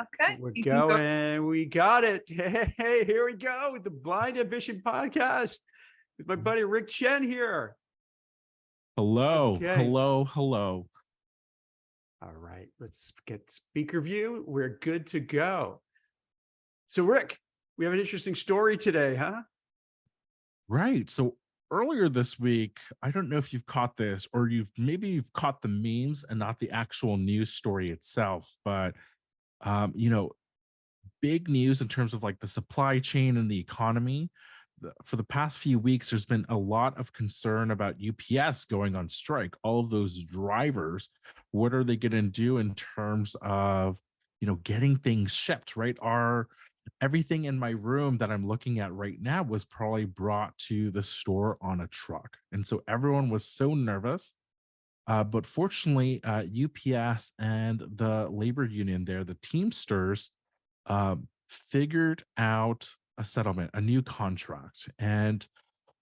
Okay, We're you can go. going. We got it. Hey, here we go with the Blind Ambition podcast with my buddy Rick Chen here. Hello, Okay. hello. All right, let's get speaker view. We're good to go. So, Rick, we have an interesting story today, huh? Right. So earlier this week, I don't know if you've caught this or you've caught the memes and not the actual news story itself, but you know, big news in terms of like the supply chain and the economy. For the past few weeks, there's been a lot of concern about UPS going on strike. All of those drivers, what are they going to do in terms of, getting things shipped, right? Everything in my room that I'm looking at right now was probably brought to the store on a truck. And so everyone was so nervous. But fortunately, UPS and the labor union there, the Teamsters, figured out a settlement, a new contract. And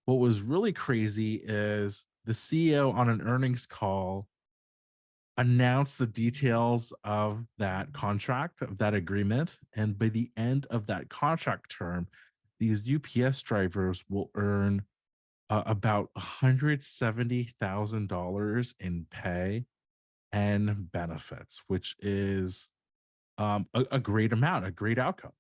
what was really crazy is the CEO on an earnings call announced the details of that contract, of that agreement. And by the end of that contract term, these UPS drivers will earn about $170,000 in pay and benefits, which is a great amount, a great outcome.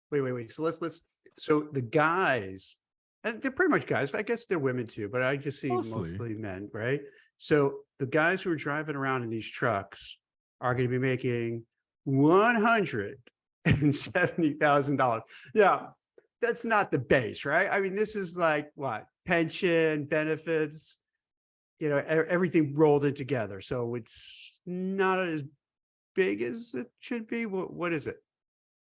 Wait. So let's. So the guys, and they're pretty much guys. I guess they're women too, but I just see mostly men, right? So the guys who are driving around in these trucks are going to be making $170,000. Yeah, that's not the base, right? I mean, this is like what? Pension, benefits, everything rolled in together. So it's not as big as it should be. What is it?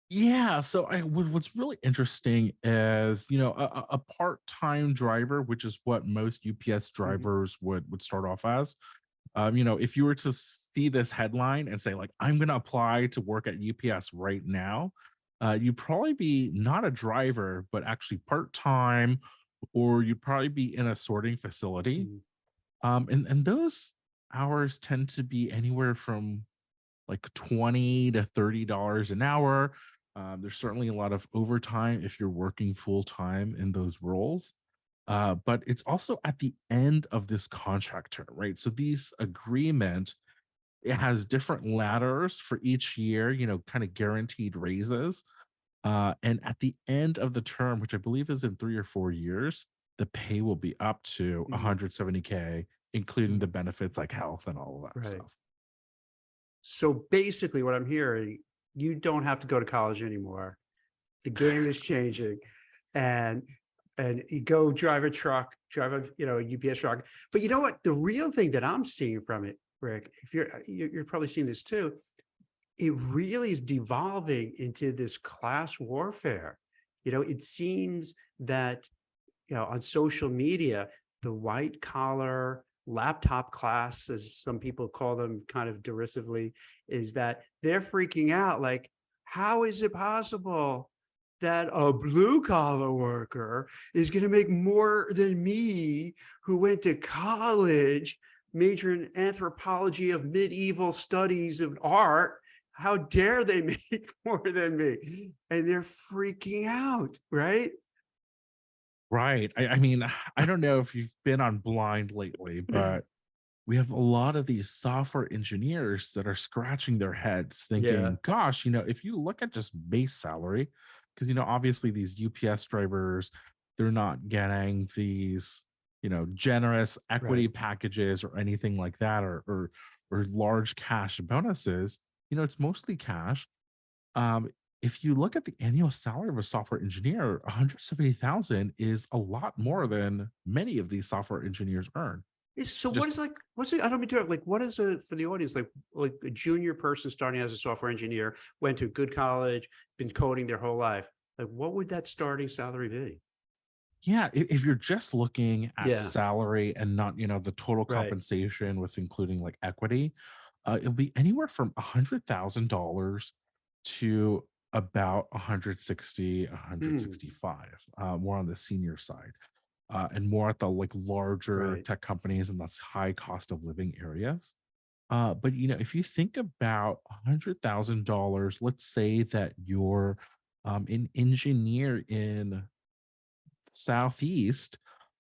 Yeah. So what's really interesting is, a part-time driver, which is what most UPS drivers would start off as. If you were to see this headline and say, like, I'm going to apply to work at UPS right now, you'd probably be not a driver, but actually part-time, or you'd probably be in a sorting facility. And those hours tend to be anywhere from like $20 to $30 an hour. There's certainly a lot of overtime if you're working full time in those roles. But it's also at the end of this contract term, right? So it has different ladders for each year, kind of guaranteed raises. And at the end of the term, which I believe is in 3 or 4 years, the pay will be up to 170K, including the benefits like health and all of that stuff. So basically what I'm hearing, you don't have to go to college anymore. The game is changing, and you go drive a UPS truck. But you know what? The real thing that I'm seeing from it, Rick, if you're probably seeing this too, it really is devolving into this class warfare. It seems that, on social media, the white collar laptop class, as some people call them kind of derisively, is that they're freaking out. Like, how is it possible that a blue collar worker is going to make more than me, who went to college, major in anthropology of medieval studies of art? How dare they make more than me? And they're freaking out, right? Right. I mean, I don't know if you've been on Blind lately, but we have a lot of these software engineers that are scratching their heads thinking, gosh, if you look at just base salary, because, obviously these UPS drivers, they're not getting these, generous equity packages or anything like that, or large cash bonuses. It's mostly cash. If you look at the annual salary of a software engineer, 170,000 is a lot more than many of these software engineers earn. So what's it? I don't mean to like, what is it for the audience? Like a junior person starting as a software engineer, went to a good college, been coding their whole life. Like, what would that starting salary be? Yeah, if you're just looking at salary and not, the total compensation with including like equity, it'll be anywhere from $100,000 to about 160, 165, more on the senior side, and more at the like larger tech companies and that's high cost of living areas. But if you think about $100,000, let's say that you're an engineer in Southeast,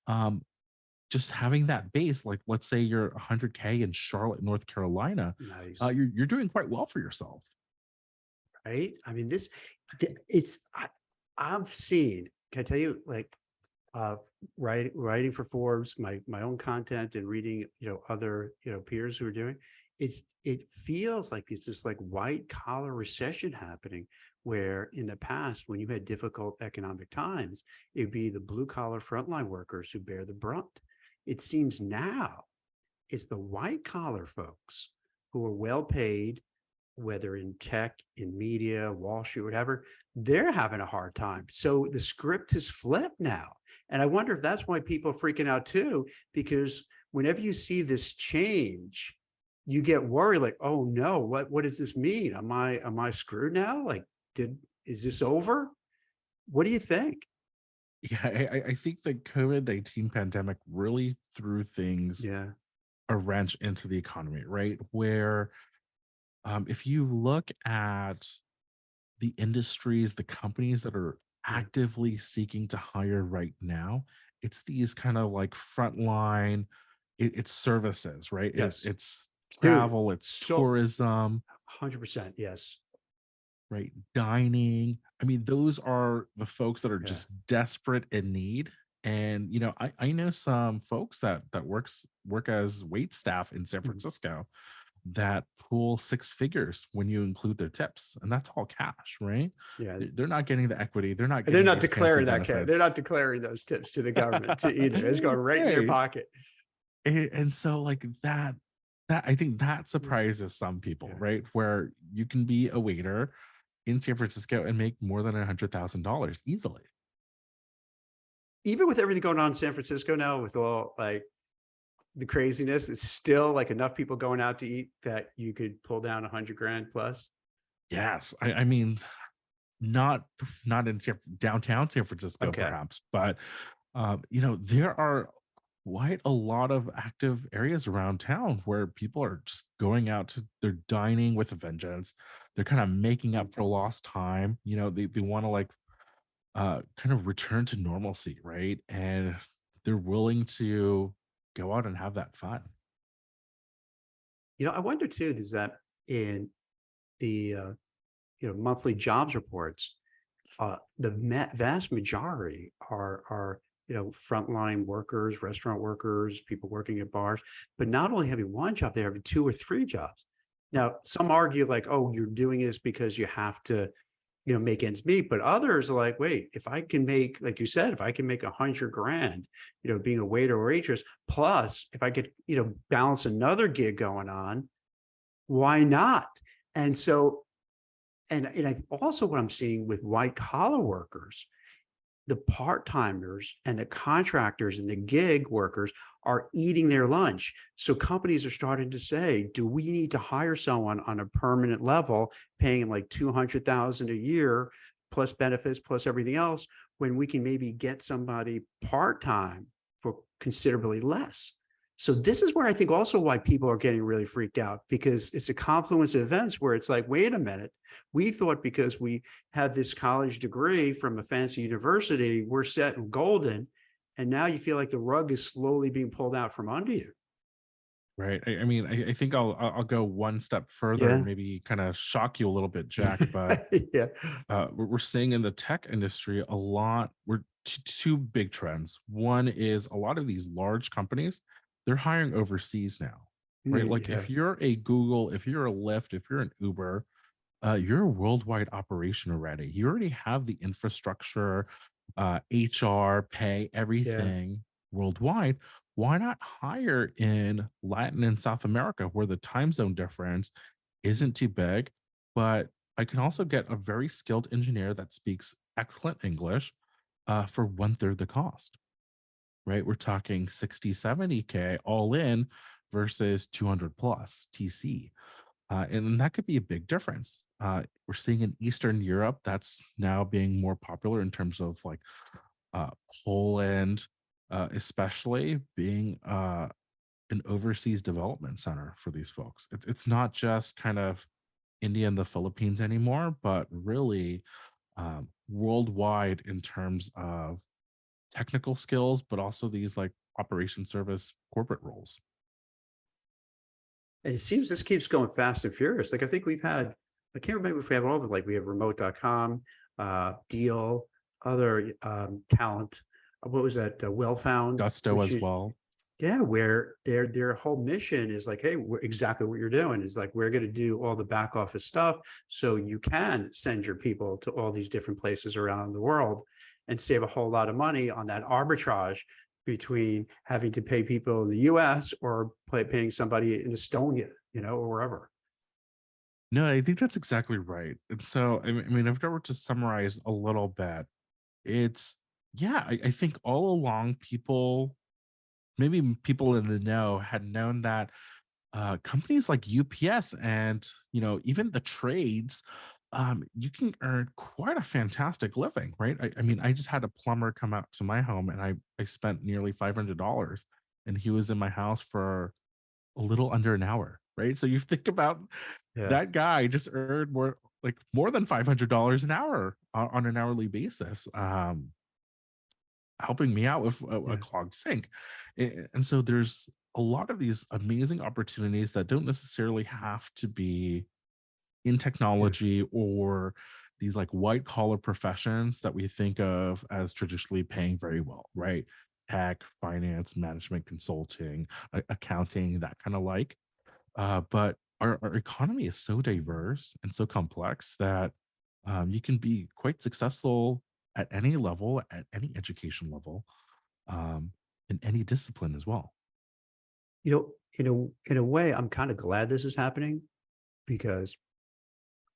um, just having that base, like let's say you're 100K in Charlotte, North Carolina, Nice. you're doing quite well for yourself. Right? I mean, it's I've seen, can I tell you, like, uh, writing for Forbes, my own content and reading, other, peers who are doing, it feels like it's this like white collar recession happening where in the past, when you had difficult economic times, it'd be the blue collar frontline workers who bear the brunt. It seems now it's the white collar folks who are well paid, whether in tech, in media, Wall Street, whatever, they're having a hard time. So the script has flipped now. And I wonder if that's why people are freaking out too, because whenever you see this change, you get worried like, oh no, what does this mean? Am I screwed now? Like, is this over? What do you think? Yeah, I think the COVID-19 pandemic really threw things Yeah. a wrench into the economy, right? Where if you look at the industries, the companies that are Yeah. actively seeking to hire right now, it's these kind of like frontline, it's services, right? Yes. It's Dude. travel, it's So tourism, 100%. Yes. right? Dining. I mean, those are the folks that are Yeah. just desperate in need. And I know some folks that work as wait staff in San Mhm. Francisco that pull six figures when you include their tips, and that's all cash, right? Yeah. They're not getting the equity, they're not And they're getting not those fancy declaring that, they're benefits. not declaring those tips to the government to either. It's going right in their Right. pocket. And so like that I think that Mm. surprises some people, Yeah. right? Where you can be a waiter in San Francisco and make more than $100,000 easily. Even with everything going on in San Francisco now, with all like the craziness, it's still like enough people going out to eat that you could pull down 100 grand plus. Yes, I mean, not not in downtown San Francisco, Okay. perhaps, but there are quite a lot of active areas around town where people are just going out to they're dining with a vengeance. They're kind of making Mm. up for lost time. They want to like kind of return to normalcy, right? And they're willing to go out and have that fun. I wonder too, is that in the monthly jobs reports, the vast majority are frontline workers, restaurant workers, people working at bars, but not only having one job, they're having two or three jobs. Now, some argue like, oh, you're doing this because you have to, make ends meet. But others are like, wait, if I can make, like you said, if I can make 100 grand, being a waiter or waitress, plus if I could, balance another gig going on, why not? And so, and I also what I'm seeing with white collar workers, the part-timers and the contractors and the gig workers are eating their lunch. So companies are starting to say, do we need to hire someone on a permanent level, paying them like 200,000 a year plus benefits plus everything else, when we can maybe get somebody part-time for considerably less? So this is where I think also why people are getting really freaked out, because it's a confluence of events where it's like, wait a minute, we thought because we have this college degree from a fancy university, we're set and golden. And now you feel like the rug is slowly being pulled out from under you. Right. I mean, I think I'll go one step further and Yeah. maybe kind of shock you a little bit, Jack. But Yeah. we're seeing in the tech industry a lot. We're two big trends. One is a lot of these large companies, they're hiring overseas now, right? Like Yeah. if you're a Google, if you're a Lyft, if you're an Uber, you're a worldwide operation already. You already have the infrastructure, HR, pay, Yeah. everything worldwide. Why not hire in Latin and South America where the time zone difference isn't too big, but I can also get a very skilled engineer that speaks excellent English for one third the cost, right? We're talking 60, 70K all in versus 200 plus TC. And that could be a big difference. We're seeing in Eastern Europe that's now being more popular in terms of like uh, Poland, especially being an overseas development center for these folks. It's not just kind of India and the Philippines anymore, but really worldwide in terms of technical skills, but also these like operation service corporate roles. And it seems this keeps going fast and furious. Like I think we've had, I can't remember if we have all of it, like we have remote.com, Deal, other talent. What was that? Well Found, Gusto which as is, well. yeah, where their whole mission is like, hey, exactly what you're doing is like, we're going to do all the back office stuff so you can send your people to all these different places around the world and save a whole lot of money on that arbitrage between having to pay people in the US or paying somebody in Estonia, or wherever. No, I think that's exactly right. And so, I mean, if I were to summarize a little bit, it's yeah, I think all along people, maybe people in the know, had known that companies like UPS and even the trades, you can earn quite a fantastic living, right? I mean, I just had a plumber come out to my home, and I spent nearly $500, and he was in my house for a little under an hour, right? So you think about Yeah. that guy just earned more than $500 an hour on an hourly basis. Helping me out with a Yeah. clogged sink. And so there's a lot of these amazing opportunities that don't necessarily have to be in Yeah. technology or these like white collar professions that we think of as traditionally paying very well, right? Tech, finance, management, consulting, accounting, that kind of like. But our economy is so diverse and so complex that you can be quite successful at any level, at any education level, um, in any discipline as well. In a way, I'm kind of glad this is happening because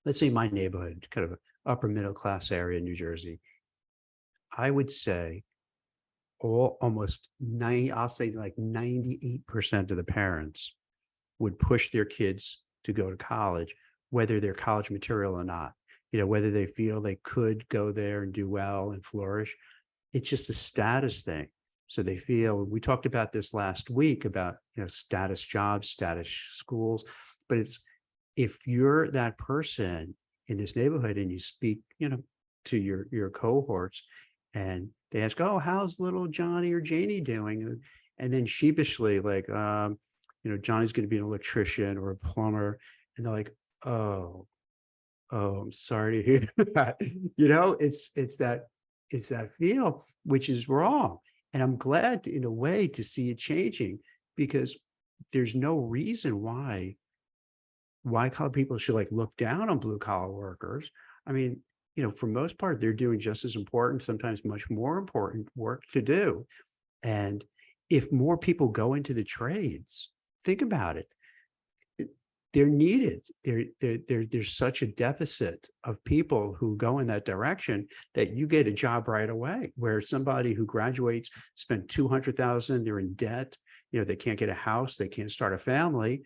let's say my neighborhood, kind of upper middle class area in New Jersey, I would say almost 90, I'll say like 98% of the parents would push their kids to go to college, whether they're college material or not. Whether they feel they could go there and do well and flourish. It's just a status thing. So they feel, we talked about this last week about, status jobs, status schools, but it's, if you're that person in this neighborhood and you speak, to your cohorts and they ask, oh, how's little Johnny or Janie doing? And then sheepishly, like, Johnny's going to be an electrician or a plumber. And they're like, oh, I'm sorry to hear that. It's that feel, which is wrong. And I'm glad in a way to see it changing because there's no reason why white collar people should like look down on blue collar workers. I mean, for most part, they're doing just as important, sometimes much more important work to do. And if more people go into the trades, think about it. They're needed. There's such a deficit of people who go in that direction that you get a job right away. Where somebody who graduates, spent 200,000, they're in debt. They can't get a house, they can't start a family.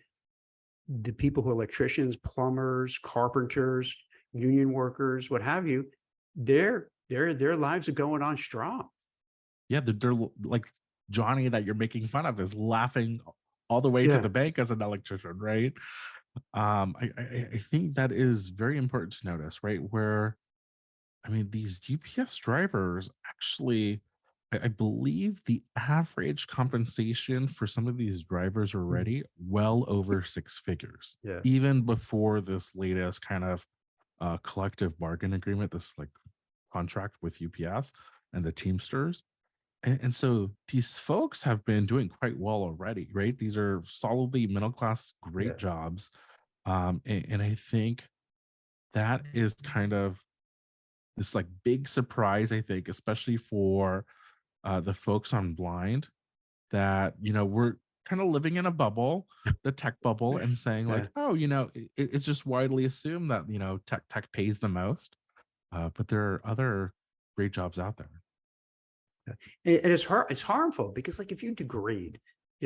The people who are electricians, plumbers, carpenters, union workers, what have you, their lives are going on strong. Yeah, like Johnny that you're making fun of is laughing all the way to Yeah, the bank as an electrician, right? I think that is very important to notice, right? Where I mean, these UPS drivers actually, I believe the average compensation for some of these drivers already well over six figures, yeah, even before this latest kind of collective bargain agreement, this like contract with UPS and the Teamsters. And so these folks have been doing quite well already, right? These are solidly middle class, great yeah, jobs. And I think that is kind of this like big surprise, I think, especially for the folks on Blind, that we're kind of living in a bubble, the tech bubble, and saying yeah. like, oh, it's just widely assumed that tech pays the most, but there are other great jobs out there. And it's harmful because like if you degrade,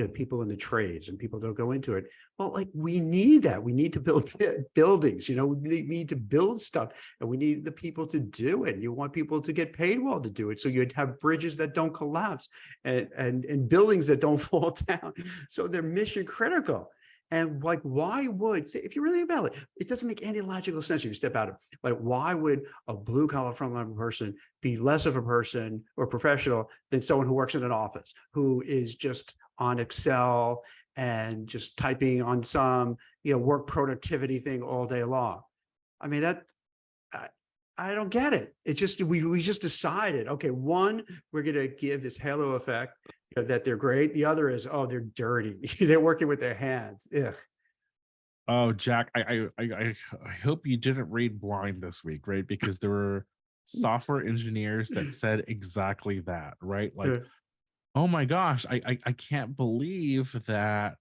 people in the trades and people don't go into it. Well, like we need that. We need to build buildings, we need to build stuff, and we need the people to do it. You want people to get paid well to do it. So you'd have bridges that don't collapse and buildings that don't fall down. So they're mission critical. And like, why would, if you really about it, it doesn't make any logical sense if you step out of it. Like, why would a blue collar frontline person be less of a person or professional than someone who works in an office, who is just on Excel and just typing on some, work productivity thing all day long? I mean, I, I don't get it. It's just, we just decided, okay, one, we're going to give this halo effect, that they're great. The other is, oh, they're dirty. They're working with their hands. Ugh. Oh, Jack, I hope you didn't read blind this week, right? Because there were software engineers that said exactly that, right? Like, oh my gosh, I can't believe that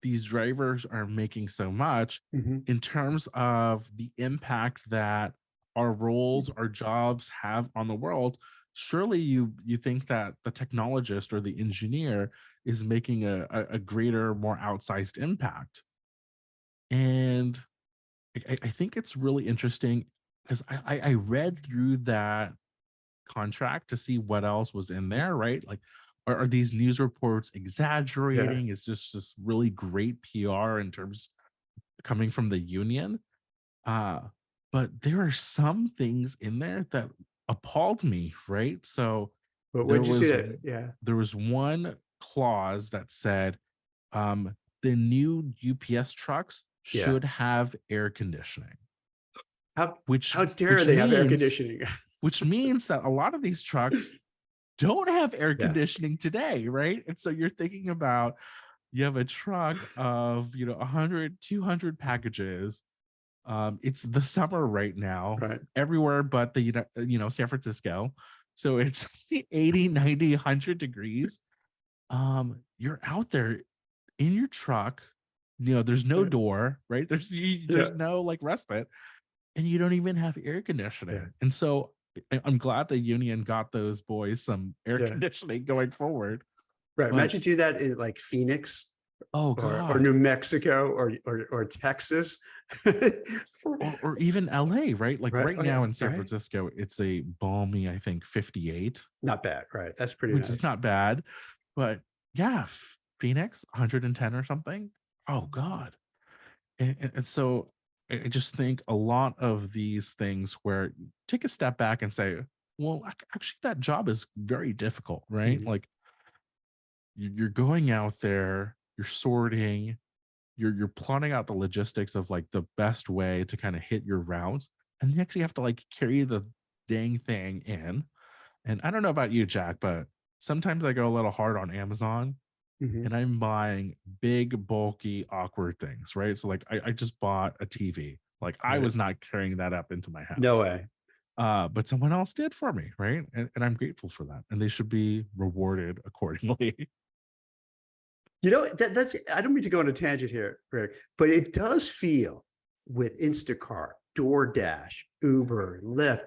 these drivers are making so much in terms of the impact that our roles, our jobs have on the world. Surely you think that the technologist or the engineer is making a greater, more outsized impact. And I think it's really interesting because I read through that contract to see what else was in there, right? Like, are these news reports Yeah. exaggerating? Is this really great PR in terms coming from the union? Uh, but there are some things in there that appalled me, right? So But there where'd you see was that? Yeah. there was one clause that said the new UPS trucks Yeah. should have air conditioning, How, which how dare which they have air means conditioning? which means that a lot of these trucks don't have air Yeah. conditioning today, right? And so you're thinking about, you have a truck of 100 200 packages. It's the summer right now Right. everywhere but the San Francisco, so it's 80, 90, 100 degrees. You're out there in your truck, there's no door, right? Yeah. There's no like respite, and you don't even have air Yeah. conditioning. And so I'm glad the union got those boys some air Yeah. conditioning going forward. Right. But Imagine do that in like Phoenix oh or god, New Mexico or Texas. For, or even LA, right? Like right. right Oh yeah. now in San Right. Francisco, it's a balmy, I think 58, Not bad. Right. That's pretty which is nice. not bad. But yeah, Phoenix 110 or something. Oh god. And so I just think a lot of these things where you take a step back and say, well, actually that job is very difficult, right? Mhm. Like you're going out there, you're sorting, you're plotting out the logistics of like the best way to kind of hit your routes, and you actually have to like carry the dang thing in. And I don't know about you, Jack, but sometimes I go a little hard on Amazon Mhm. and I'm buying big, bulky, awkward things, right? So like I just bought a TV. Like I Right. was not carrying that up into my No house. way. But someone else did for me, right? And I'm grateful for that. And they should be rewarded accordingly. That's, I don't mean to go on a tangent here, Rick, but it does feel with Instacart, DoorDash, Uber, Lyft,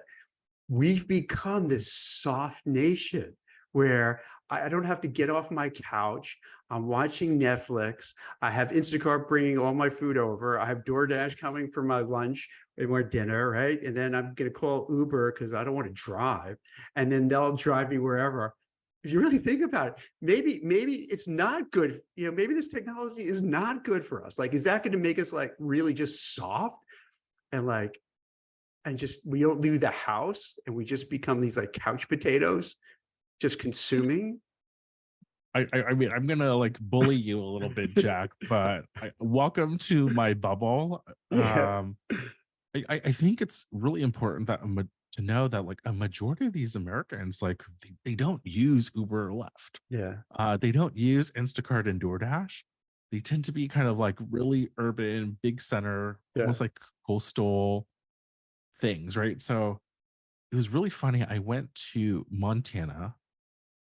we've become this soft nation where I don't have to get off my couch. I'm watching Netflix. I have Instacart bringing all my food over. I have DoorDash coming for my lunch and my dinner, right? And then I'm going to call Uber because I don't want to drive. And then they'll drive me wherever. If you really think about it, maybe it's not good. Maybe this technology is not good for us. Like, is that going to make us like really just soft and like, and just we don't leave the house and we just become these like couch potatoes, just consuming? I mean, I'm gonna like bully you a little bit, Jack, but welcome to my bubble. Yeah. I think it's really important that to know that like a majority of these Americans, like they don't use Uber or Lyft. Yeah. They don't use Instacart and DoorDash. They tend to be kind of like really urban, big center, Yeah. almost like coastal things, right? So it was really funny. I went to Montana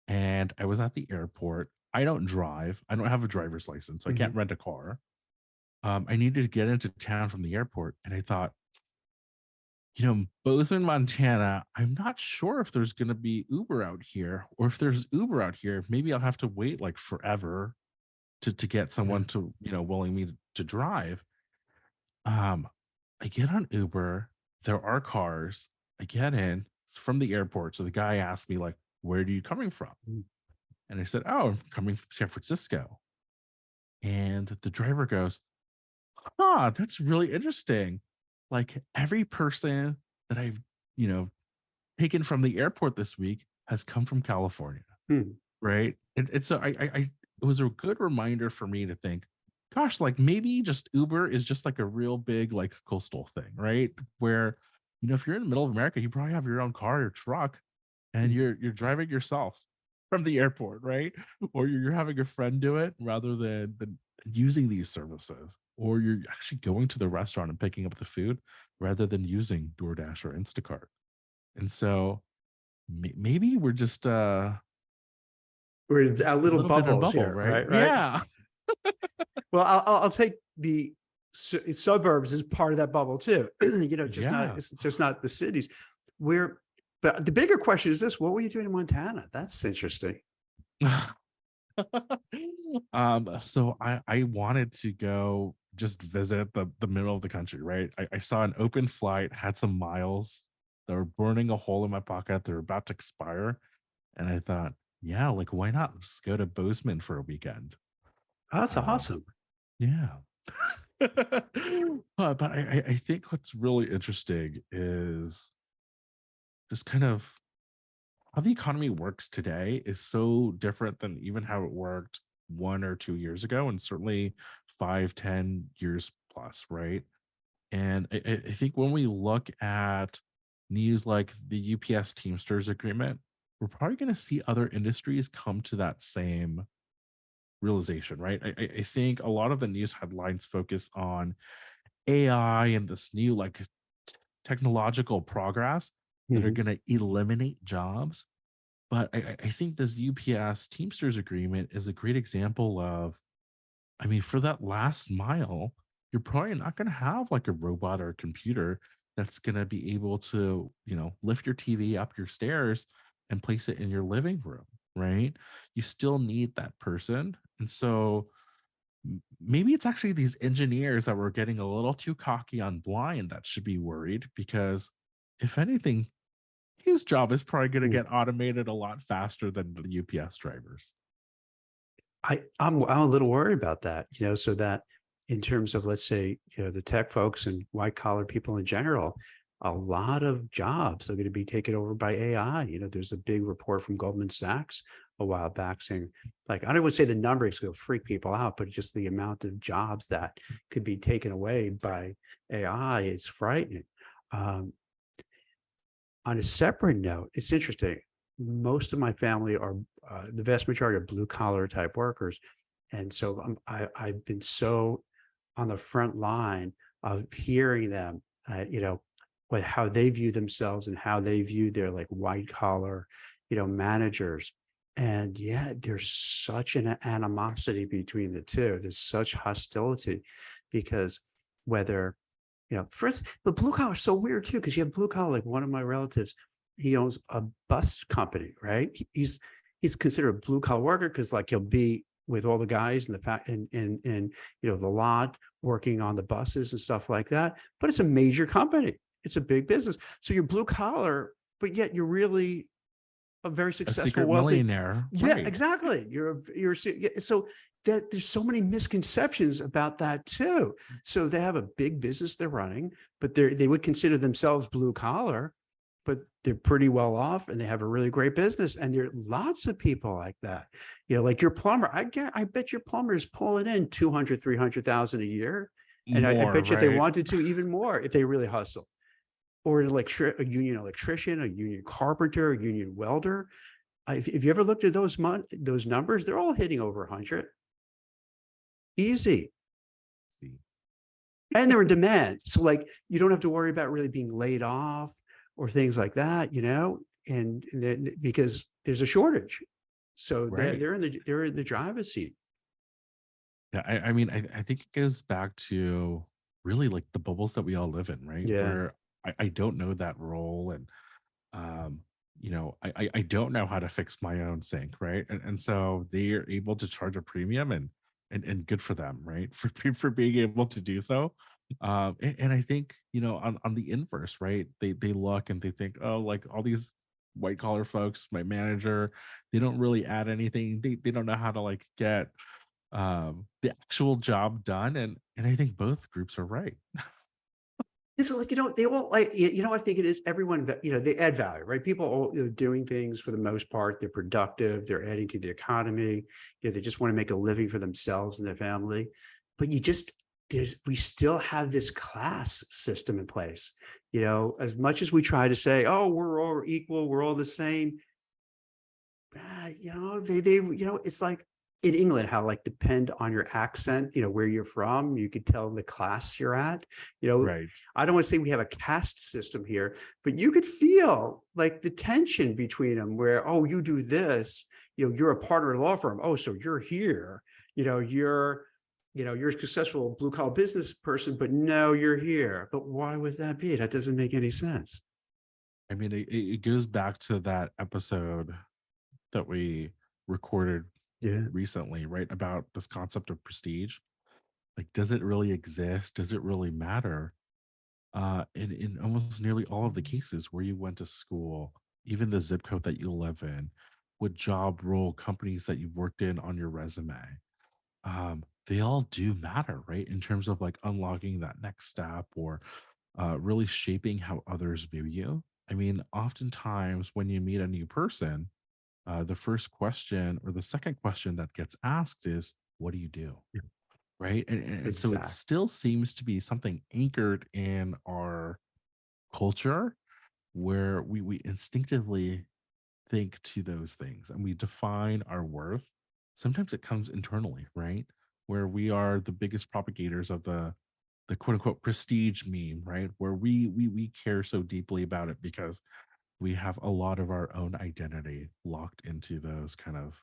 and I was at the airport. I don't drive. I don't have a driver's license, so I can't Mhm. rent a car. I needed to get into town from the airport, and I thought, Bozeman, Montana, I'm not sure if there's going to be Uber out here, or if there's Uber out here, maybe I'll have to wait like forever to get Yeah. someone to, willing me to drive. Um, I get on Uber, there are cars, I get in, it's from the airport. So the guy asked me, like, where are you coming from? Mm. And I said, oh, I'm coming from San Francisco. And the driver goes, huh, that's really interesting. Like every person that I've, you know, taken from the airport this week has come from California. Hmm. Right? It's so it was a good reminder for me to think, gosh, like maybe just Uber is just like a real big like coastal thing, right? Where, if you're in the middle of America, you probably have your own car or truck and Mm. you're driving yourself from the airport, right? Or you're having a friend do it rather than using these services. Or you're actually going to the restaurant and picking up the food rather than using DoorDash or Instacart. And so maybe we're just We're in our a little little bit in a bubbles bubble, here, right? right? Right. Yeah. Well, I'll take the suburbs as part of that bubble too. Just not Yeah. it's just not the cities. Where, but the bigger question is this: what were you doing in Montana? That's interesting. So I wanted to go just visit the middle of the country, right? I saw an open flight, had some miles that were burning a hole in my pocket. They're about to expire. And I thought, yeah, like why not just go to Bozeman for a weekend? Oh, that's Um, awesome. yeah. But I think what's really interesting is just kind of how the economy works today is so different than even how it worked 1 or 2 years ago, and certainly 5, 10 years plus, right? And I think when we look at news like the UPS Teamsters agreement, we're probably going to see other industries come to that same realization, right? I think a lot of the news headlines focus on AI and this new like technological progress that are Mhm. going to eliminate jobs. But I think this UPS Teamsters agreement is a great example of, I mean, for that last mile, you're probably not going to have like a robot or a computer that's going to be able to, lift your TV up your stairs and place it in your living room, right? You still need that person. And so maybe it's actually these engineers that were getting a little too cocky on blind that should be worried because if anything, his job is probably going to Mm. get automated a lot faster than the UPS drivers. I'm a little worried about that, so that in terms of, let's say, the tech folks and white collar people in general, a lot of jobs are going to be taken over by AI. There's a big report from Goldman Sachs a while back saying, like, I don't would say the number is going to freak people out, but just the amount of jobs that could be taken away by AI is frightening. Um, on a separate note, it's interesting. Most of my family are the vast majority are blue collar type workers, and so I've been so on the front line of hearing them, what how they view themselves and how they view their like white collar, managers. And yeah, there's such an animosity between the two. There's such hostility because whether first, the blue collar is so weird too, because you have blue collar, like one of my relatives, he owns a bus company, right? He's considered a blue collar worker because like he'll be with all the guys in the fact in the lot working on the buses and stuff like that. But it's a major company. It's a big business. So you're blue collar, but yet you're really a very A successful, secret wealthy. millionaire, Yeah, right? exactly. So that there's so many misconceptions about that too. So they have a big business they're running, but they would consider themselves blue collar, but they're pretty well off and they have a really great business. And there are lots of people like that. Like your plumber. I bet your plumber is pulling in 200, 300,000 a year. And I More, bet you if they right? wanted to, even more if they really hustle, or a union electrician, a union carpenter, a union welder. If you ever looked at those numbers, they're all hitting over 100, easy, See. and they're in demand. So like you don't have to worry about really being laid off or things like that, and because there's a shortage, so Right. they're in the driver's seat. Yeah, I mean, I think it goes back to really like the bubbles that we all live in, right? Yeah. Where I don't know that role and um, I don't know how to fix my own sink, right? And so they are able to charge a premium and and good for them, right? For being able to do so. And I think, on the inverse, right? They look and they think, oh, like all these white collar folks, my manager, they don't really add anything. They don't know how to like get the actual job done. And I think both groups are right. It's like, they all like, I think it is everyone, they add value, right? People all, doing things for the most part, they're productive, they're adding to the economy, they just want to make a living for themselves and their family. But we still have this class system in place. As much as we try to say, oh, we're all equal, we're all the same, it's like in England, how like depend on your accent, where you're from, you could tell the class you're at. You know, Right. I don't want to say we have a caste system here, but you could feel like the tension between them where, oh, you do this, you're a partner in a law firm. Oh, so you're here, you're a successful blue collar business person, but no, you're here. But why would that be? That doesn't make any sense. I mean, it goes back to that episode that we recorded Yeah, recently, right? About this concept of prestige. Like, does it really exist? Does it really matter? In almost nearly all of the cases where you went to school, even the zip code that you live in, what job role, companies that you've worked in on your resume, they all do matter, right? In terms of like unlocking that next step or really shaping how others view you. I mean, oftentimes when you meet a new person, the first question or the second question that gets asked is, what do you do? Right. And so it exactly. still seems to be something anchored in our culture where we instinctively think to those things and we define our worth. Sometimes it comes internally, right? Where we are the biggest propagators of the quote unquote prestige meme, right? Where we care so deeply about it because we have a lot of our own identity locked into those kind of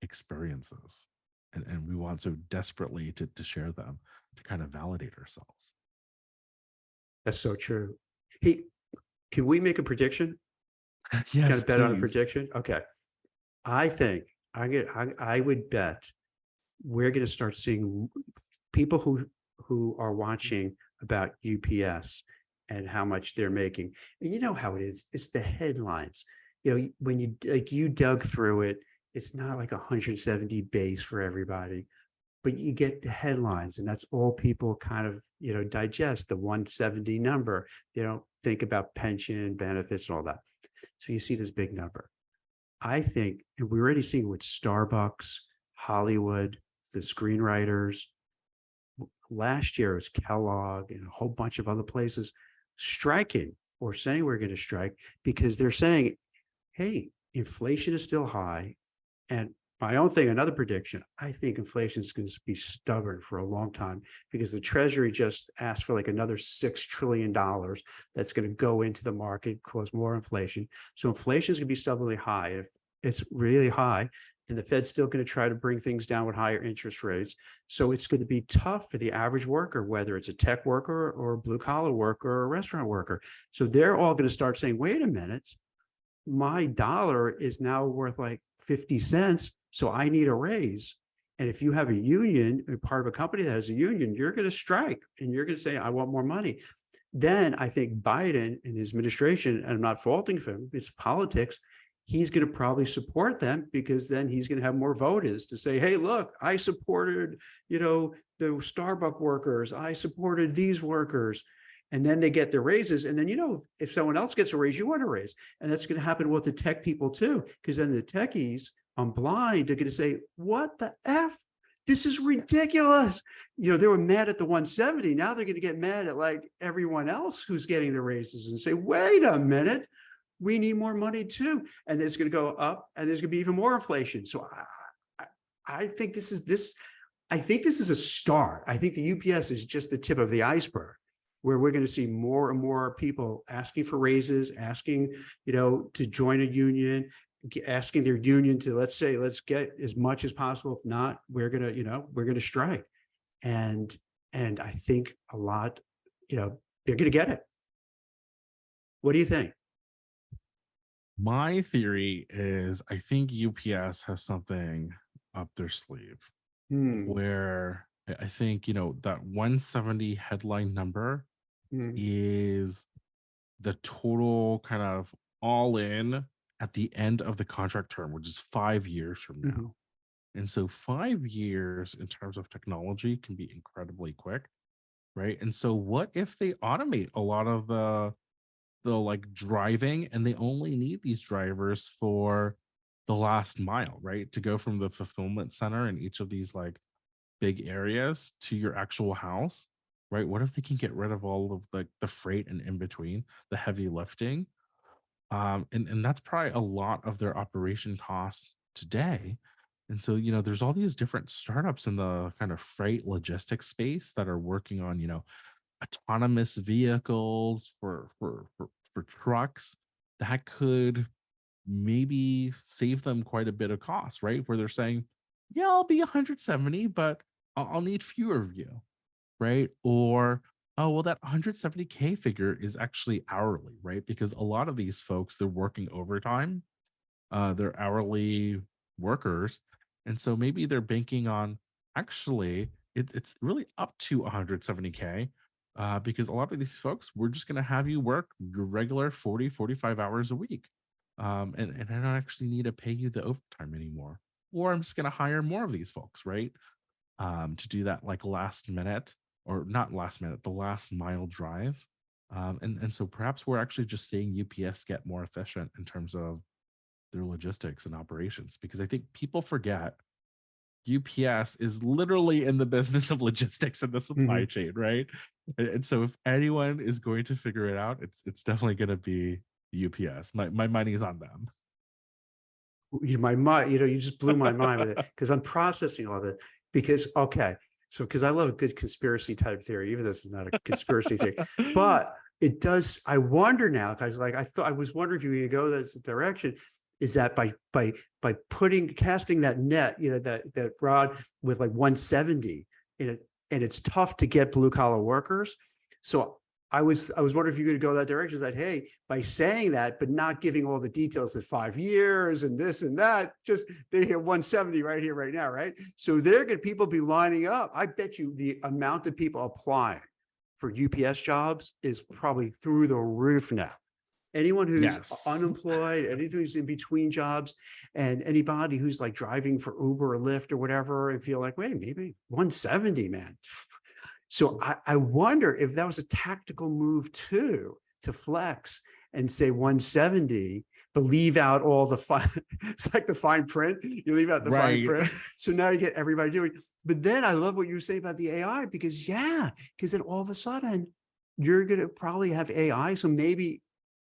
experiences. And we want so desperately to share them to kind of validate ourselves. That's so true. Hey, can we make a prediction? Kind Yes, of bet on a please. prediction? Okay. I think I would bet we're going to start seeing people who are watching about UPS and how much they're making. And you know how it is. It's the headlines. When you dug through it, it's not like 170 base for everybody, but you get the headlines, and that's all people kind of digest, the 170 number. They don't think about pension benefits and all that. So you see this big number. I think, and we're already seeing with Starbucks, Hollywood, the screenwriters. Last year it was Kellogg and a whole bunch of other places striking or saying we're going to strike because they're saying, hey, inflation is still high. And my own thing, another prediction, I think inflation is going to be stubborn for a long time because the Treasury just asked for like another $6 trillion that's going to go into the market, cause more inflation. So inflation is going to be stubbornly high. If it's really high, then the Fed's still going to try to bring things down with higher interest rates. So it's going to be tough for the average worker, whether it's a tech worker or a blue collar worker or a restaurant worker. So they're all going to start saying, wait a minute, my dollar is now worth like 50 cents. So I need a raise. And if you have a union, a part of a company that has a union, you're going to strike and you're going to say, I want more money. Then I think Biden and his administration, and I'm not faulting him, it's politics. He's going to probably support them because then he's going to have more voters to say, hey, look, I supported, the Starbucks workers. I supported these workers. And then they get their raises. And then, if someone else gets a raise, you want a raise. And that's going to happen with the tech people too, because then the techies on blind are going to say, what the F? This is ridiculous. They were mad at the 170. Now they're going to get mad at like everyone else who's getting the raises and say, wait a minute, we need more money too. And it's going to go up and there's going to be even more inflation. So I think this is a start. I think the UPS is just the tip of the iceberg, where we're going to see more and more people asking for raises, asking, to join a union, asking their union to, let's get as much as possible. If not, we're going to strike. And I think a lot, they're going to get it. What do you think? My theory is I think UPS has something up their sleeve. Hmm. where I think, that 170 headline number Hmm. is the total kind of all in at the end of the contract term, which is 5 years from Hmm. now. And so 5 years in terms of technology can be incredibly quick, right? And so what if they automate a lot of the like driving, and they only need these drivers for the last mile, right? To go from the fulfillment center in each of these like big areas to your actual house, right? What if they can get rid of all of the freight and in between, the heavy lifting? And that's probably a lot of their operation costs today. And so, there's all these different startups in the kind of freight logistics space that are working on, autonomous vehicles for trucks that could maybe save them quite a bit of cost, right? Where they're saying, yeah, I'll be 170, but I'll need fewer of you, right? Or, oh, well, that 170K figure is actually hourly, right? Because a lot of these folks, they're working overtime, they're hourly workers. And so maybe they're banking on actually it's really up to 170K, because a lot of these folks, we're just going to have you work your regular 40, 45 hours a week. And I don't actually need to pay you the overtime anymore. Or I'm just going to hire more of these folks, right? To do that like last minute, or not last minute, the last mile drive. And so perhaps we're actually just seeing UPS get more efficient in terms of their logistics and operations, because I think people forget UPS is literally in the business of logistics and the Hmm. supply chain, right? And so if anyone is going to figure it out, it's definitely going to be UPS. My money is on them. My mind, you just blew my mind with it because I'm processing all of it. Because okay, so because I love a good conspiracy type theory, even this is not a conspiracy theory, but it does. I wonder now. I was like, I was wondering if you were going to go this direction. Is that by putting casting that net, that rod with like 170 in it, and it's tough to get blue collar workers. So I was wondering if you could go that direction. That hey, by saying that, but not giving all the details of 5 years and this and that, just they hear 170 right here, right now, right? So they're going to people be lining up. I bet you the amount of people applying for UPS jobs is probably through the roof now. Anyone who's Yes. unemployed, anyone who's in between jobs, and anybody who's like driving for Uber or Lyft or whatever, and feel like, wait, maybe 170, man. So I wonder if that was a tactical move too, to flex and say 170, but leave out all the fine. It's like the fine print. You leave out the fine Right. print. So now you get everybody doing. But then I love what you were saying about the AI, because yeah, because then all of a sudden you're gonna probably have AI. So maybe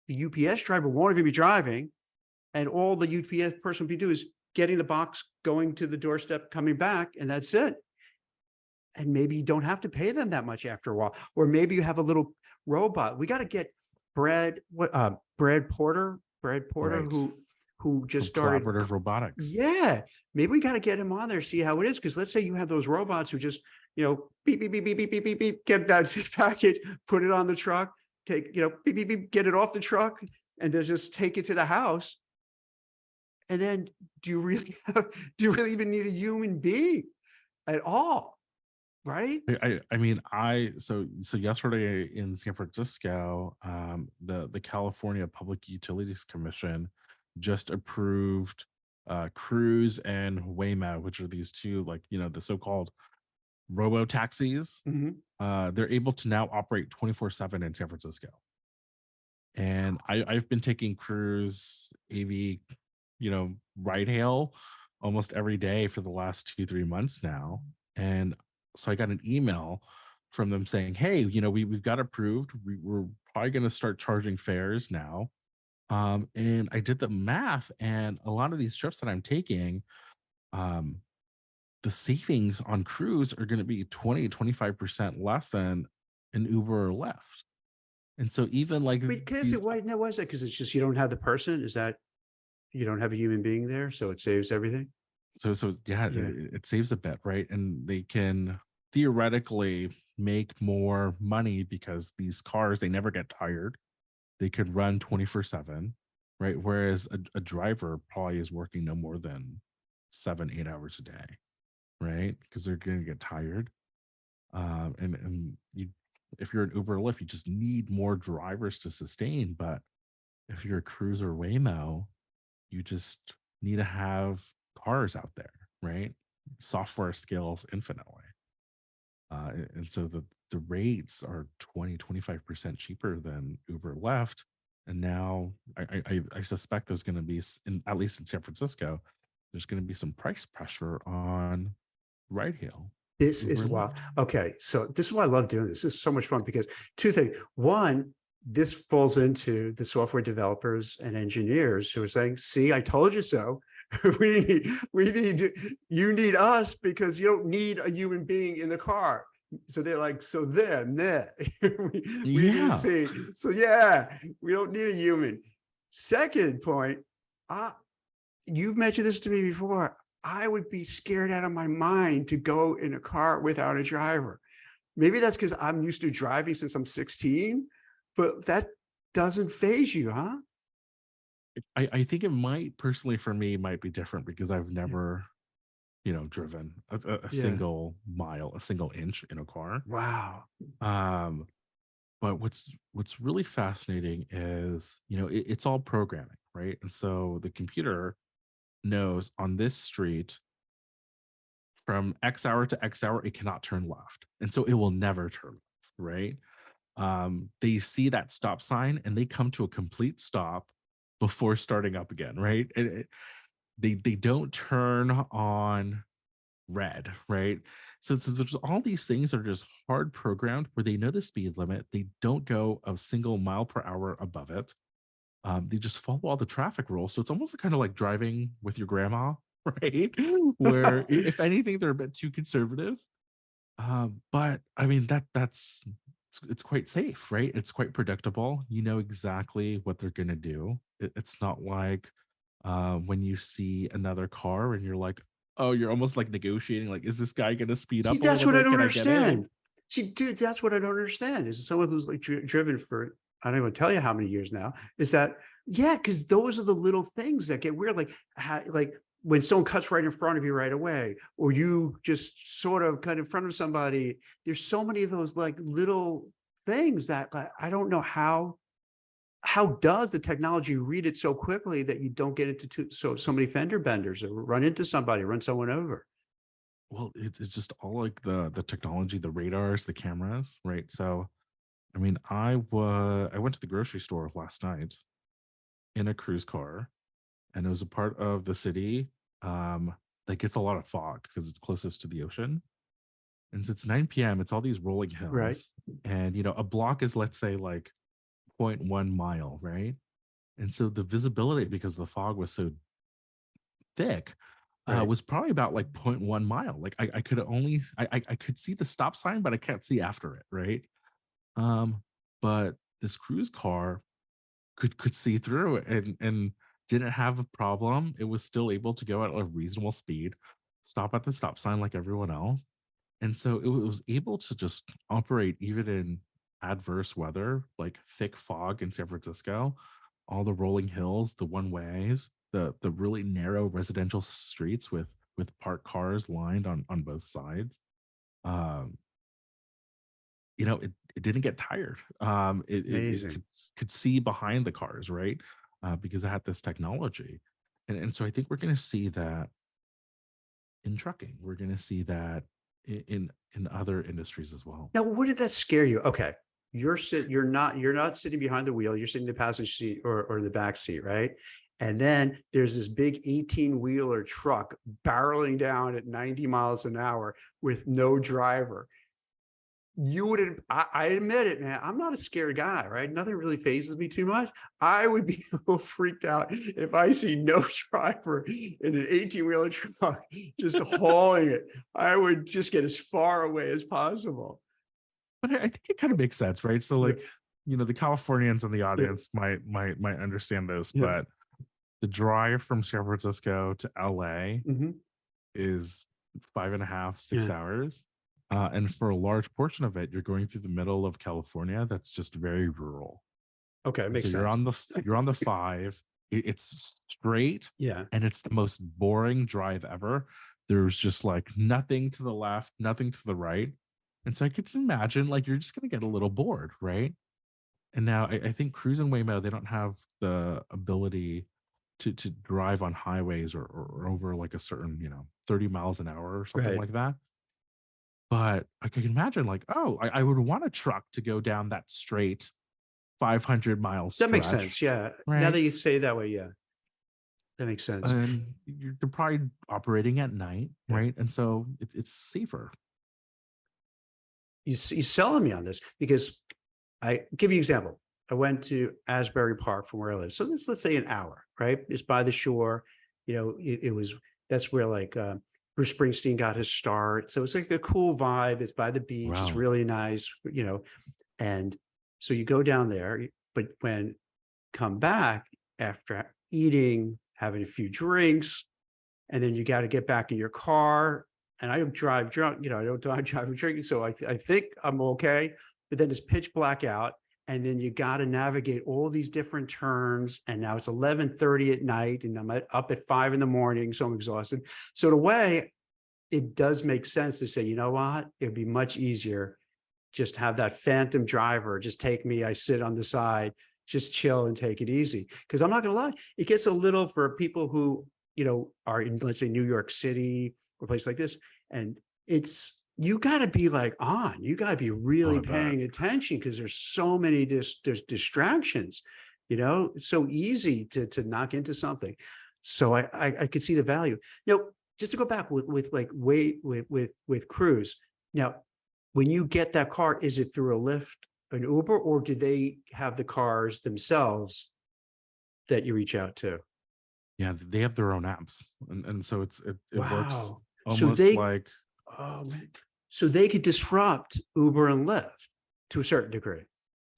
the UPS driver won't even be driving, and all the UPS person will do is getting the box, going to the doorstep, coming back, and that's it. And maybe you don't have to pay them that much after a while. Or maybe you have a little robot. We got to get Brad Porter, Right. who just From started. collaborative robotics. Yeah, maybe we got to get him on there, see how it is. Because let's say you have those robots who just, beep, beep, beep, beep, beep, beep, beep, beep, get that package, put it on the truck, take, beep, beep, beep, get it off the truck, and then just take it to the house. And then do you really do you really even need a human being at all? Right? I mean, so yesterday in San Francisco, the California Public Utilities Commission just approved Cruise and Waymo, which are these two, like, the so-called robo taxis. Mhm. They're able to now operate 24/7 in San Francisco. And I've been taking Cruise AV, ride hail almost every day for the last 2, 3 months now. And so I got an email from them saying, hey, we've got approved. We're probably going to start charging fares now. And I did the math, and a lot of these trips that I'm taking, um, the savings on Cruise are going to be 20, 25% less than an Uber or Lyft. And so even like Wait, can I say these, why now, why is that? Because it's just you don't have the person? Is that you don't have a human being there, so it saves everything? so yeah, Yeah. it saves a bit, right? And they can theoretically make more money because these cars, they never get tired. They could run 24/7, right? Whereas a driver probably is working no more than 7, 8 hours a day. right? Because they're going to get tired. And you, if you're an Uber or Lyft, you just need more drivers to sustain. But if you're a Cruise or Waymo, you just need to have cars out there, right? Software scales infinitely. And so the rates are 25% cheaper than Uber left. And now I suspect there's going to be, at least in San Francisco, there's going to be some price pressure on ride hail, This Uber is and wild. Lyft. Okay, so this is why I love doing this. This is so much fun because two things. One, this falls into the software developers and engineers who are saying, "See, I told you so. You need us because you don't need a human being in the car." So they're like, "So then, we need to Yeah. see. So yeah, we don't need a human." Second point, uh, you've mentioned this to me before. I would be scared out of my mind to go in a car without a driver. Maybe that's because I'm used to driving since I'm 16, but that doesn't phase you, huh? I think it might personally for me might be different because I've Yeah. never, driven a Yeah. single mile, a single inch in a car. Wow. Um, but what's really fascinating is, it's all programming, right? And so the computer knows on this street from X hour to X hour, it cannot turn left. And so it will never turn left, right? They see that stop sign and they come to a complete stop before starting up again, right? They don't turn on red, right? So there's all these things that are just hard programmed where they know the speed limit. They don't go a single mile per hour above it. They just follow all the traffic rules. So it's almost kind of like driving with your grandma, right? Where if anything, they're a bit too conservative. But I mean it's quite safe, right? It's quite predictable. You know exactly what they're gonna do. It's not like when you see another car and you're like, oh, you're almost like negotiating, like, is this guy gonna speed See, up a that's little what I bit? don't Can I get in? understand. See, dude, that's what I don't understand is someone who's like driven for, I don't even tell you how many years now, is that, yeah, because those are the little things that get weird. Like, like when someone cuts right in front of you right away, or you just sort of cut in front of somebody. There's so many of those like little things that like, I don't know how does the technology read it so quickly that you don't get into so many fender benders or run into somebody, run someone over. Well, it's just all like the technology, the radars, the cameras, right? So I mean, I went to the grocery store last night in a cruise car, and it was a part of the city um, that gets a lot of fog because it's closest to the ocean. And so it's 9 p.m. It's all these rolling Right. hills, and a block is, let's say, like 0.1 mile, right? And so the visibility, because the fog was so thick, Right. was probably about like 0.1 mile. Like I could only I could see the stop sign, but I can't see after it, right? Um, but this cruise car could see through it and didn't have a problem. It was still able to go at a reasonable speed, stop at the stop sign like everyone else. And so it was able to just operate even in adverse weather, like thick fog in San Francisco, all the rolling hills, the one ways, the really narrow residential streets with parked cars lined on both sides. Um, it didn't get tired. It Amazing. could see behind the cars, right? Because it had this technology, and so I think we're going to see that in trucking. We're going to see that in other industries as well. Now, what did that scare you? Okay. You're not sitting behind the wheel, you're sitting in the passenger seat or the back seat, right? And then there's this big 18-wheeler truck barreling down at 90 miles an hour with no driver. You wouldn't, I admit it, man. I'm not a scared guy, right? Nothing really phases me too much. I would be a little freaked out if I see no driver in an 18-wheeler truck just hauling it. I would just get as far away as possible. But I think it kind of makes sense, right? So, Yeah, like, the Californians in the yeah, audience might understand this, yeah. but the drive from San Francisco to LA Mhm. is 5.5, six Yeah. hours. And for a large portion of it, you're going through the middle of California that's just very rural. Okay, And so makes sense. you're on the 5. It's straight Yeah. and it's the most boring drive ever. There's just like nothing to the left, nothing to the right. And so I could just imagine like you're just going to get a little bored, right? And now I think Cruise and Waymo, they don't have the ability to drive on highways or over like a certain, 30 miles an hour or something Right. like that. But I can imagine like, oh, I would want a truck to go down that straight 500-mile That makes stretch, sense. Yeah. Now right? that you say it that way, yeah, that makes sense. And they're probably operating at night, Yeah. right? And so it's safer. You selling me on this because I give you an example. I went to Asbury Park from where I live. So let's say an hour, right? It's by the shore. It was that's where like Bruce Springsteen got his start. So it's like a cool vibe. It's by the beach. It's Wow. really nice. And so you go down there, but when come back after eating, having a few drinks, and then you got to get back in your car. And I don't drive drunk, I don't drive drinking, so I think I'm okay. But then it's pitch black out, and then you got to navigate all these different turns. And now it's 11:30 at night, and I'm up at 5 in the morning, so I'm exhausted. So in a way, it does make sense to say, you know what, it'd be much easier just have that phantom driver just take me. I sit on the side, just chill and take it easy. Because I'm not going to lie, it gets a little for people who are in, let's say, New York City or a place like this, and it's you got to be like on. You got to be Oh, really I bet. paying attention because there's so many there's distractions. It's so easy to knock into something. So I could see the value. Just to go back with like wait with Cruise. Now, when you get that car, is it through a Lyft, an Uber, or do they have the cars themselves that you reach out to? Yeah, they have their own apps. And so it works Wow. So almost they, like, man. So they could disrupt Uber and Lyft to a certain degree.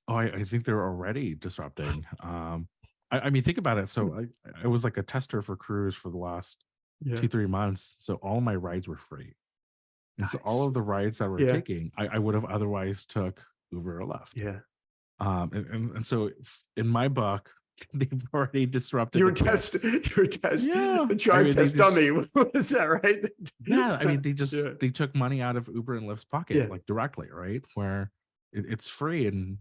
oh, I think they're already disrupting. I mean, think about it. So I was like a tester for Cruise for the last Yeah. 2-3 months. So all my rides were free. And so all Nice. of the rides that we're Yeah. taking, I would have otherwise took Uber or Lyft. Yeah. And so in my book, they've already disrupted You're the a game. test, you're a test, Yeah. a I drive mean, they test just, dummy. Is that right? yeah. I mean, Yeah. they took money out of Uber and Lyft's pocket, Yeah. like directly, right? Where it's free and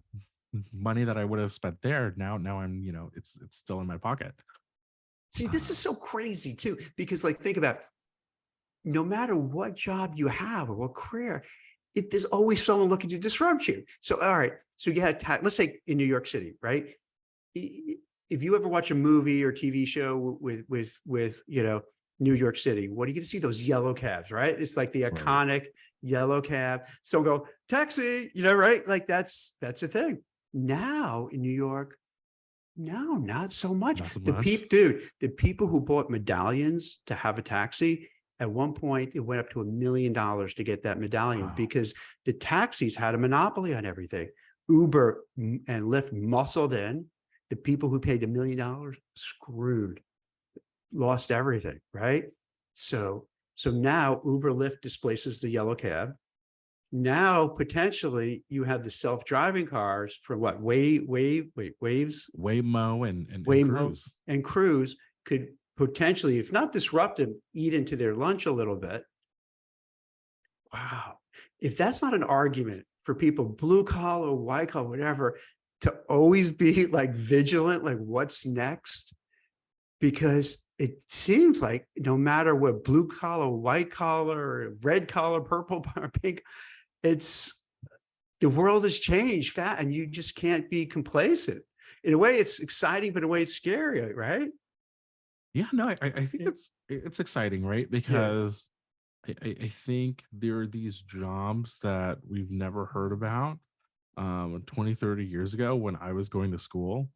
money that I would have spent there. Now I'm, it's still in my pocket. See, this is Um, so crazy too, because like think about no matter what job you have or what career, there's always someone looking to disrupt you. So, all right. So you had, let's say in New York City, right? If you ever watch a movie or TV show with New York City, what are you going to see? Those yellow cabs, right? It's like the right. iconic yellow cab. So go taxi, right? Like that's a thing. Now in New York, no, not so much. Not so much. The people who bought medallions to have a taxi, at one point it went up to $1 million to get that medallion Wow. because the taxis had a monopoly on everything. Uber and Lyft muscled in. The people who paid $1 million screwed, lost everything, right? So now Uber Lyft displaces the yellow cab. Now potentially you have the self-driving cars for what? Waves, Waymo and Waymo Cruise. and Cruise could potentially, if not disrupt them, eat into their lunch a little bit. Wow. If that's not an argument for people, blue collar, white collar, whatever, to always be like vigilant, like what's next? Because it seems like no matter what blue collar, white collar, red collar, purple, pink, it's the world has changed fast and you just can't be complacent. In a way, it's exciting, but in a way, it's scary, right? Yeah, no, I think Yeah. it's exciting, right? Yeah. Because I think there are these jobs that we've never heard about 20, 30 years ago when I was going to school.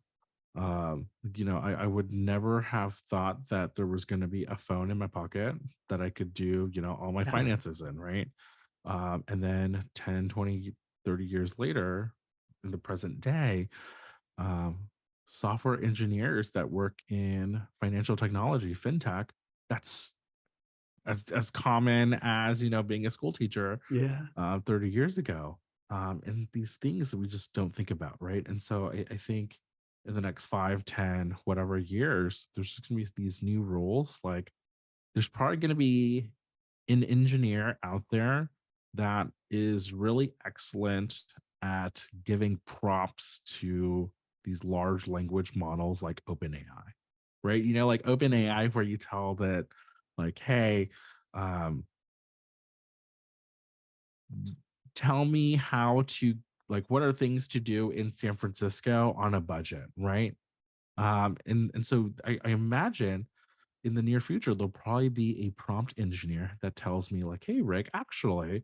I would never have thought that there was going to be a phone in my pocket that I could do, all my Never. finances in, right? And then 10, 20, 30 years later, in the present day, um, software engineers that work in financial technology, fintech, that's as common as being a school teacher Yeah. 30 years ago. And these things that we just don't think about, right? And so I think in the next 5, 10, whatever years, there's just gonna be these new rules. Like there's probably gonna be an engineer out there that is really excellent at giving prompts to these large language models like OpenAI, right? You know, like OpenAI, where you tell that, like, hey, um, tell me how to, like, what are things to do in San Francisco on a budget, right? And so I imagine in the near future, there'll probably be a prompt engineer that tells me, like, hey, Rick, actually,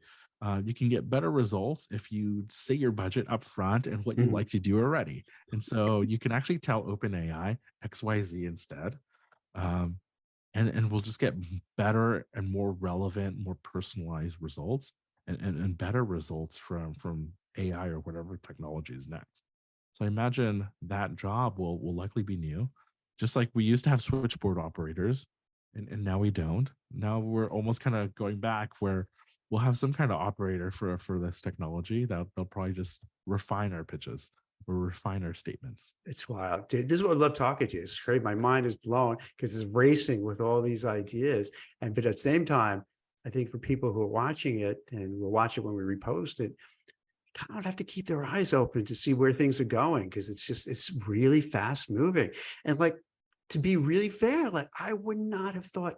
you can get better results if you say your budget up front and what you Mhm. like to do already. And so you can actually tell OpenAI XYZ instead. Um, and we'll just get better and more relevant, more personalized results and better results from AI or whatever technology is next. So I imagine that job will likely be new, just like we used to have switchboard operators, and now we don't. Now we're almost kind of going back where we'll have some kind of operator for this technology that they'll probably just refine our pitches or refine our statements. It's wild, dude. This is what I love talking to you. It's great. My mind is blown because it's racing with all these ideas. And but at the same time, I think for people who are watching it and will watch it when we repost it, kind of have to keep their eyes open to see where things are going because it's really fast moving. And like to be really fair, like I would not have thought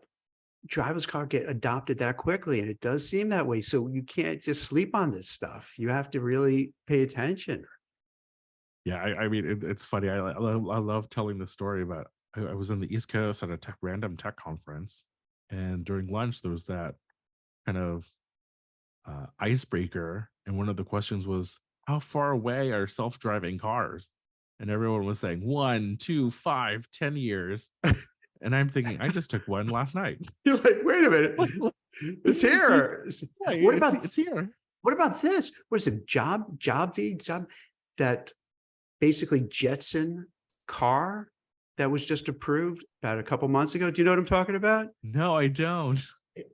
driver's car get adopted that quickly. And it does seem that way. So you can't just sleep on this stuff. You have to really pay attention. Yeah, I mean, it's funny. I love telling the story about I was in the East Coast at a random tech conference, and during lunch there was that kind of icebreaker, and one of the questions was, "How far away are self-driving cars?" And everyone was saying 1, 2, 5, 10 years, and I'm thinking I just took one last night. You're like, wait a Like, minute, it's here. yeah, What about it's here. what about this? What is it? Job that basically Jetson car that was just approved about a couple months ago. Do you know what I'm talking about? No, I don't.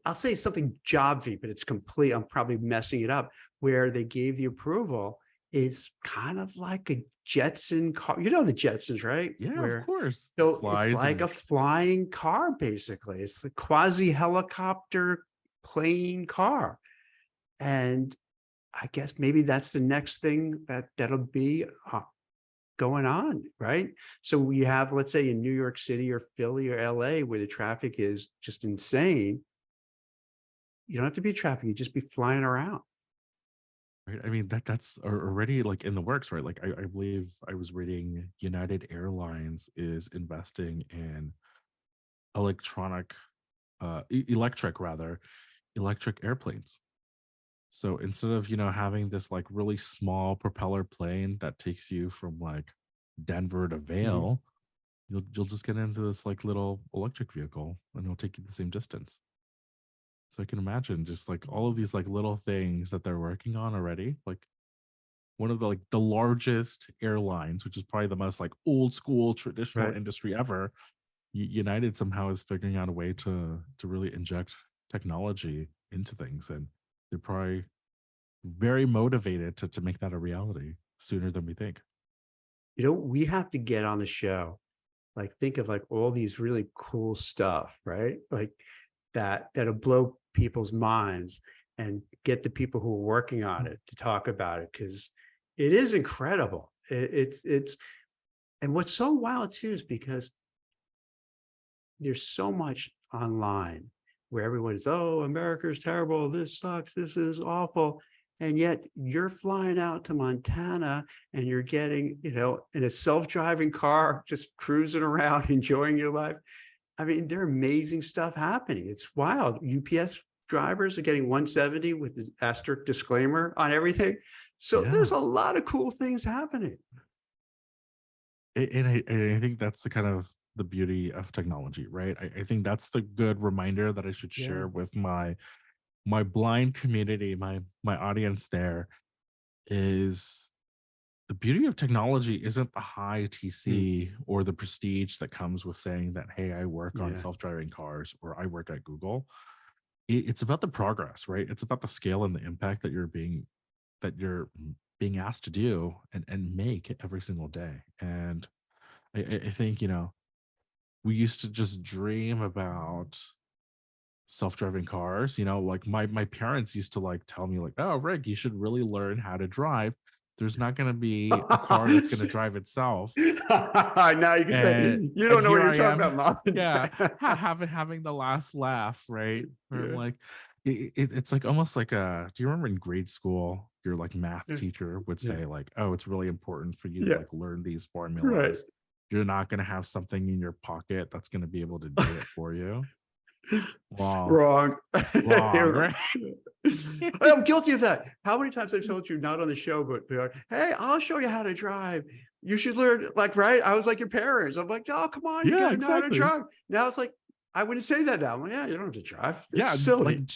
I'll say something job but it's complete. I'm probably messing it up. Where they gave the approval is kind of like a Jetson car. You know the Jetsons, right? Yeah, of Where course. so it's Flies like and a flying car, basically. It's a quasi helicopter plane car. And I guess maybe that's the next thing that'll be going on, right? So we have, let's say in New York City or Philly or LA, where the traffic is just insane. You don't have to be traffic, you just be flying around. right? I mean, that's already like in the works, right? Like I believe I was reading United Airlines is investing in electronic, electric rather, electric airplanes. So instead of, having this like really small propeller plane that takes you from like Denver to Mhm. Vail, you'll just get into this like little electric vehicle and it'll take you the same distance. So I can imagine just like all of these like little things that they're working on already. Like one of the like the largest airlines, which is probably the most like old school traditional Right. industry ever, United somehow is figuring out a way to really inject technology into things, and they're probably very motivated to make that a reality sooner than we think. We have to get on the show. Like think of like all these really cool stuff, right? Like that'll blow people's minds and get the people who are working on it to talk about it because it is incredible. It's and what's so wild too is because there's so much online where everyone's, oh, America is terrible. This sucks. This is awful. And yet you're flying out to Montana and you're getting, in a self-driving car, just cruising around, enjoying your life. I mean, there are amazing stuff happening. It's wild. UPS drivers are getting 170 with the asterisk disclaimer on everything. So Yeah. there's a lot of cool things happening. And I think that's the kind of the beauty of technology, right? I think that's the good reminder that I should Yeah. share with my blind community, my audience there, is the beauty of technology isn't the high Mm, TC or the prestige that comes with saying that, hey, I work on yeah. self-driving cars or I work at Google. It's about the progress, right? It's about the scale and the impact that you're being asked to do and make every single day. And I think, we used to just dream about self-driving cars. Like my parents used to like tell me like, oh, Rick, you should really learn how to drive. There's not going to be a car that's going to drive itself. Now you can say and you and don't know what here you're I talking am, about, mom and yeah, dad. having the last laugh, right? Where I'm Yeah. like, it's like almost like a. Do you remember in grade school, your like math teacher would Yeah. say like, oh, it's really important for you to Yeah. like learn these Right. formulas. You're not going to have something in your pocket that's going to be able to do it for you. Well, Wrong. wrong, You're- right? I'm guilty of that. How many times I've told you, not on the show, but hey, I'll show you how to drive. You should learn, like, right? I was like your parents. I'm like, oh, come on, you Yeah, gotta know how to exactly. drive. Now it's like, I wouldn't say that now. I'm like, yeah, you don't have to drive. It's Yeah, like silly.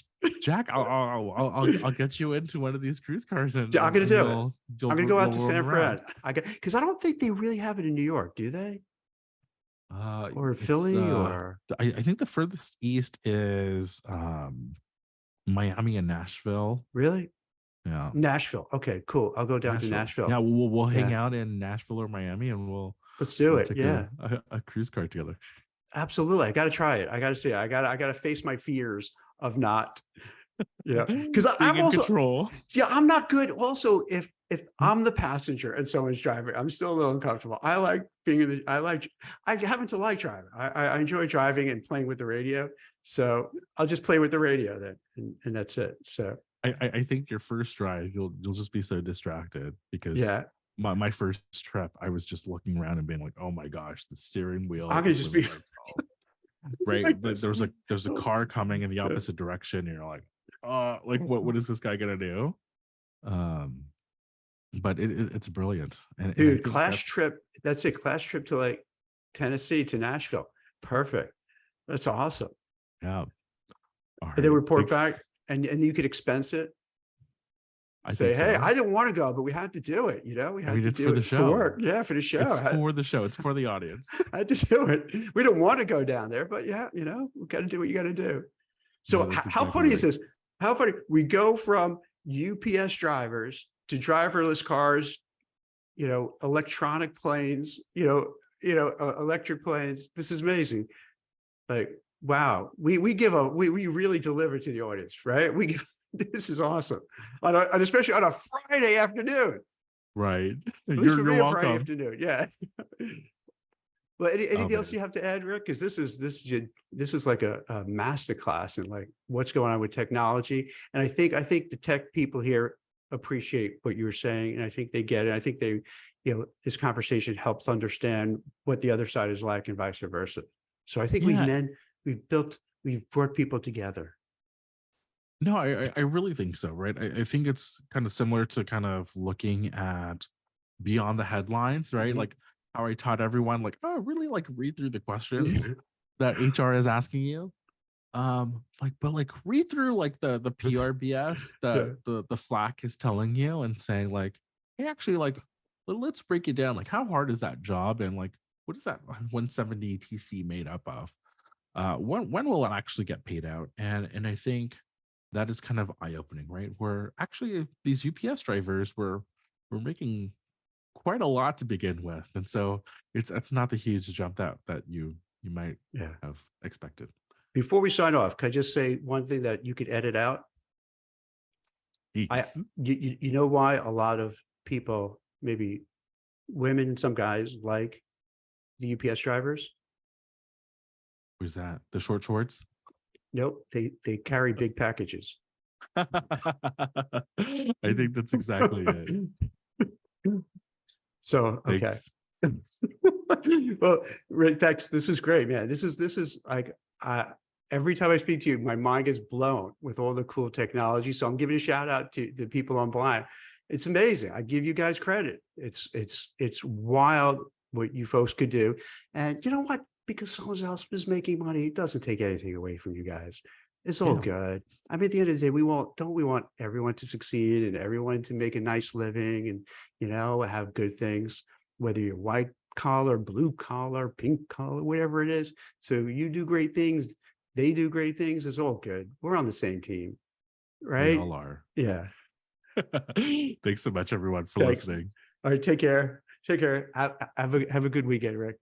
Jack, I'll get you into one of these cruise cars, and I'm and, gonna and do it. you'll I'm you'll gonna go out you'll to roam San around. Fran. Because I don't think they really have it in New York, do they? Or It's Philly or I think the furthest east is Miami and Nashville. really? Yeah, Nashville. Okay, cool. I'll go down to Nashville. Nashville. Yeah, we'll hang Yeah, out in Nashville or Miami, and let's do we'll it. take Yeah. a cruise car together. Absolutely. I got to try it. I got to see it. I got to face my fears of not, because Being I'm in also, control. yeah, I'm not good. Also, if I'm the passenger and someone's driving, I'm still a little uncomfortable. I like being in the, I happen to like driving. I enjoy driving and playing with the radio. So I'll just play with the radio then, and that's it. So I think your first drive, you'll just be so distracted because yeah, my first trip, I was just looking around and being like, oh my gosh, the steering wheel I'm gonna is just moving be by itself. Right. like Like this. there's a car coming in the opposite direction, and you're like, like what is this guy gonna do? Um, but it's brilliant, and I Dude, think class trip. That's a class trip to like Tennessee to Nashville. Perfect. That's awesome. yeah. All And then right, report back thanks. and you could expense it. I Say, think hey, so. I didn't want to go, but we had to do it. We I had mean, to it's do for the it for show. work. Yeah, for the show. It's for the show. It's for the audience. I had to do it. We don't want to go down there, but yeah, we got to do what you got to do. No, So that's how exactly funny is right. this? How funny. We go from UPS drivers to driverless cars, electronic planes, electric planes. This is amazing. Like, wow, we really deliver to the audience, right? We give, this is awesome. And especially on a Friday afternoon, Right. at least for You're me, a Friday welcome. afternoon. Yeah. Well, Oh anything else you man. have to add, Rick? Because this is like a master class in like what's going on with technology. And I think the tech people here appreciate what you were saying, and I think they get it. I think they, this conversation helps understand what the other side is like and vice versa. So I think Yeah. we've brought people together. No, I really think so, right? I think it's kind of similar to kind of looking at beyond the headlines, right? Mhm. Like how I taught everyone, like, oh, really like read through the questions Yeah. that HR is asking you. But like read through like the PRBS that Yeah. the FLAC is telling you and saying, like, hey, actually, like, let's break it down. Like, how hard is that job? And like, what is that 170 TC made up of? When will it actually get paid out? And I think that is kind of eye-opening, right? Where actually these UPS drivers were making quite a lot to begin with, and so it's not the huge jump that you might Yeah. have expected. Before we sign off, can I just say one thing that you could edit out? I Jeez. you know why a lot of people, maybe women, some guys, like the UPS drivers? Who's that? The short shorts? Nope, they carry big packages. I think that's exactly it. So okay. Thanks. Well, Rick, thanks. This is great, man. This is like every time I speak to you, my mind gets blown with all the cool technology. So I'm giving a shout out to the people on Blind. It's amazing. I give you guys credit. It's wild what you folks could do. And you know what? Because someone else is making money, it doesn't take anything away from you guys. It's all Yeah. good. I mean, at the end of the day, don't we want everyone to succeed and everyone to make a nice living and have good things, whether you're white collar, blue collar, pink collar, whatever it is. So you do great things, they do great things. It's all good. We're on the same team, We right? all are. Yeah. Thanks so much, everyone, for Thanks. listening. All right. Take care. Take care. Have a good weekend, Rick.